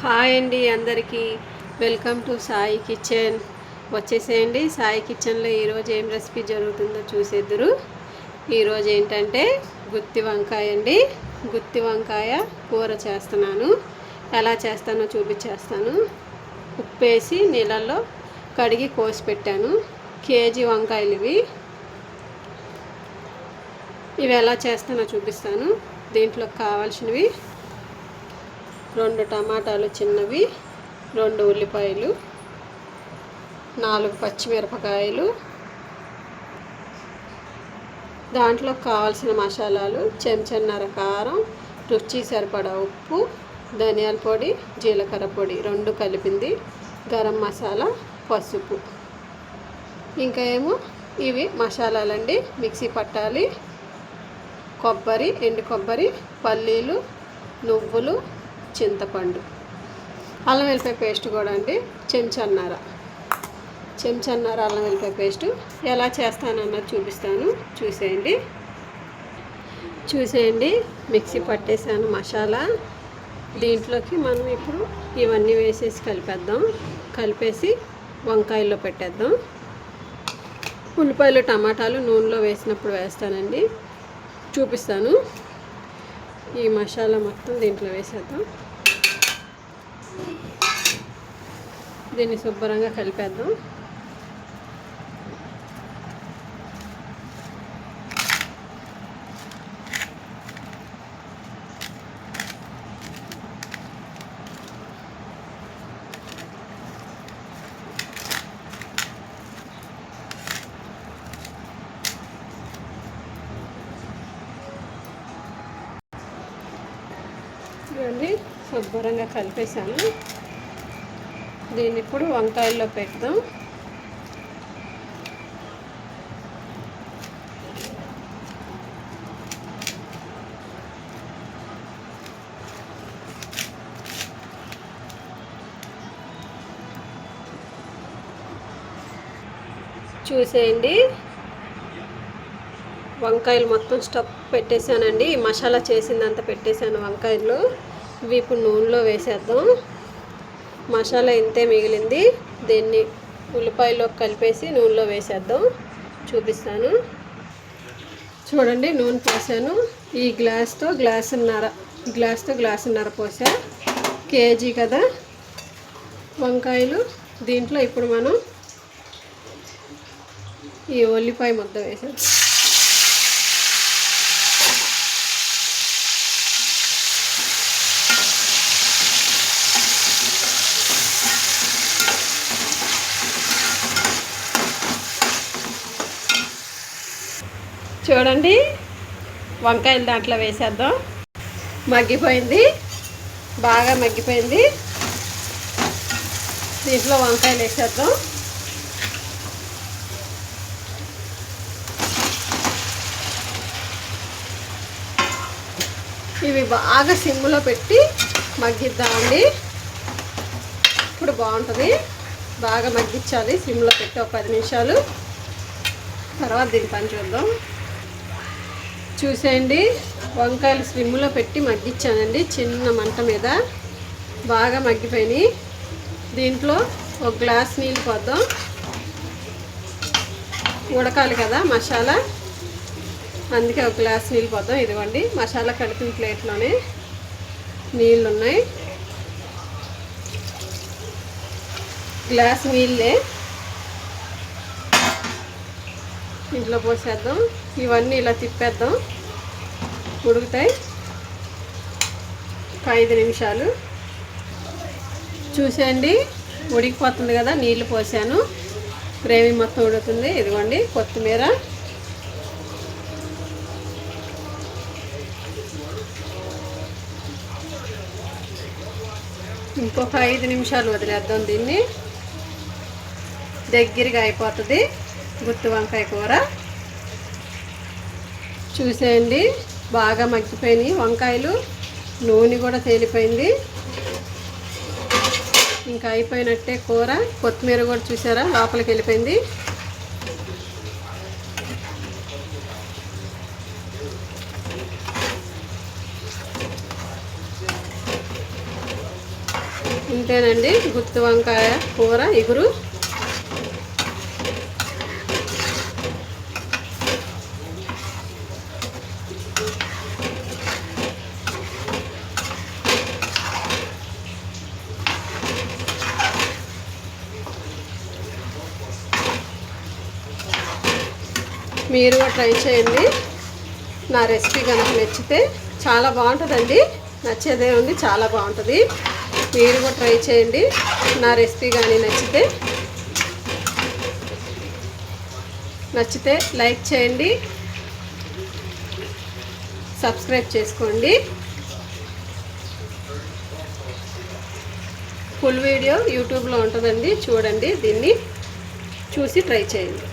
Hi అండి అందరికీ welcome to Sai kitchen. వచ్చేసేయండి సాయి కిచెన్లో ఈరోజు ఏం రెసిపీ జరుగుతుందో చూసేద్దురు. ఈరోజు ఏంటంటే గుత్తి వంకాయ అండి. గుత్తి వంకాయ కూర చేస్తున్నాను. ఎలా చేస్తానో చూపించేస్తాను. ఉప్పేసి నీళ్ళల్లో కడిగి కోసి పెట్టాను. కేజీ వంకాయలు ఇవి ఎలా చేస్తానో చూపిస్తాను. దీంట్లో కావాల్సినవి 2 టమాటాలు చిన్నవి, 2 ఉల్లిపాయలు, 4 పచ్చిమిరపకాయలు, దాంట్లో కావాల్సిన మసాలాలు చెంచాన్నర కారం, రుచి సరిపడా ఉప్పు, ధనియాల పొడి, జీలకర్ర పొడి 2 కలిపింది, గరం మసాలా, పసుపు. ఇంకా ఏమో ఇవి మసాలాలండి. మిక్సీ పట్టాలి. కొబ్బరి, ఎండు కొబ్బరి, పల్లీలు, నువ్వులు, చింతపండు, అల్లం వెల్లిపాయ పేస్ట్ కూడా అండి. చెంచాన్నర అల్లం వెల్లిపాయ పేస్టు. ఎలా చేస్తానన్నది చూపిస్తాను. చూసేయండి. మిక్సీ పట్టేసాను మసాలా. దీంట్లోకి మనం ఇప్పుడు ఇవన్నీ వేసేసి కలిపేసి వంకాయల్లో పెట్టేద్దాం. ఉల్లిపాయలు టమాటాలు నూనెలో వేసినప్పుడు వేస్తానండి, చూపిస్తాను. ఈ మసాలా మొత్తం దీంట్లో వేసేద్దాం. దీన్ని శుభ్రంగా కలిపేద్దాం. ఇవన్నీ శుభ్రంగా కలిపేసాను. దీన్ని ఇప్పుడు వంకాయల్లో పెడదాం. చూసేయండి, వంకాయలు మొత్తం స్టఫ్ పెట్టేశానండి. ఈ మసాలా చేసిందంతా పెట్టేశాను వంకాయలు. ఇవి ఇప్పుడు నూనెలో వేసేద్దాం. మసాలా ఇంతే మిగిలింది. దీన్ని ఉల్లిపాయలో కలిపేసి నూనెలో వేసేద్దాం. చూపిస్తాను. చూడండి, నూనె పోసాను. ఈ గ్లాస్తో గ్లాసున్నర పోసా. కేజీ కదా వంకాయలు. దీంట్లో ఇప్పుడు మనం ఈ ఉల్లిపాయ ముద్ద వేసాం. చూడండి, వంకాయలు దాంట్లో వేసేద్దాం. బాగా మగ్గిపోయింది. దీంట్లో వంకాయలు వేసేద్దాం. ఇవి బాగా సిమ్లో పెట్టి మగ్గిద్దామండి. ఇప్పుడు బాగుంటుంది. బాగా మగ్గించాలి సిమ్లో పెట్టి ఒక 10 నిమిషాలు. తర్వాత దీని పని చూద్దాం. చూసేయండి, వంకాయలు స్లిమ్లో పెట్టి మగ్గించానండి. చిన్న మంట మీద బాగా మగ్గిపోయినాయి. దీంట్లో ఒక గ్లాస్ నీళ్ళు పోద్దాం. ఉడకాలి కదా మసాలా, అందుకే ఒక గ్లాస్ నీళ్ళు పోద్దాం. ఇదిగోండి, మసాలా కలిపిన ప్లేట్లోనే నీళ్ళు ఉన్నాయి. గ్లాస్ నీళ్ళే ఇంట్లో పోసేద్దాం. ఇవన్నీ ఇలా తిప్పేద్దాం. ఉడుకుతాయి ఒక 5 నిమిషాలు. చూసేయండి, ఉడికిపోతుంది కదా. నీళ్ళు పోసాను, గ్రేవీ మొత్తం ఉడుకుతుంది. ఇదిగోండి కొత్తిమీర. ఇంకొక 5 నిమిషాలు వదిలేద్దాం. దీన్ని దగ్గరగా అయిపోతుంది గుత్తి వంకాయ కూర. చూసేయండి, బాగా మగ్గిపోయినాయి వంకాయలు. నూనె కూడా తేలిపోయింది. ఇంకా అయిపోయినట్టే కూర. కొత్తిమీర కూడా చూసారా లోపలికి వెళ్ళిపోయింది. ఇంతేనండి గుత్తి వంకాయ కూర ఇగురు. మీరు ట్రై చేయండి. నా రెసిపీ కనుక నచ్చితే చాలా బాగుంటుందండి. నచ్చేదే ఉంది, చాలా బాగుంటుంది. మీరు కూడా ట్రై చేయండి. నా రెసిపీ కానీ నచ్చితే లైక్ చేయండి, సబ్స్క్రైబ్ చేసుకోండి. ఫుల్ వీడియో యూట్యూబ్లో ఉంటుందండి, చూడండి. దీన్ని చూసి ట్రై చేయండి.